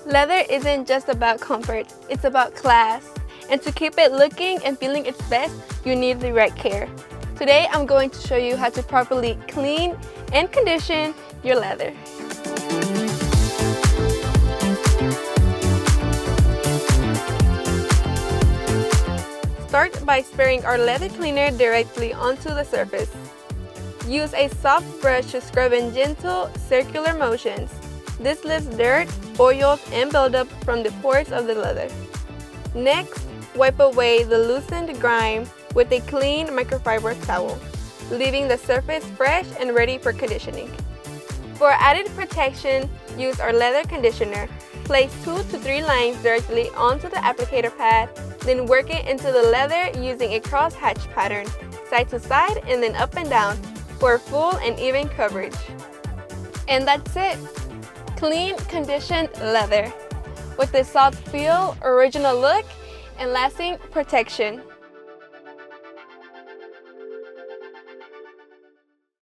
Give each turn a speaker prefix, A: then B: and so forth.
A: Leather isn't just about comfort, it's about class. And to keep it looking and feeling its best, you need the right care. Today, I'm going to show you how to properly clean and condition your leather. Start by spraying our leather cleaner directly onto the surface. Use a soft brush to scrub in gentle, circular motions. This lifts dirt, oils, and buildup from the pores of the leather. Next, wipe away the loosened grime with a clean microfiber towel, leaving the surface fresh and ready for conditioning. For added protection, use our leather conditioner. Place 2 to 3 lines directly onto the applicator pad, then work it into the leather using a crosshatch pattern, side to side and then up and down for full and even coverage. And that's it! Clean, conditioned leather with a soft feel, original look, and lasting protection.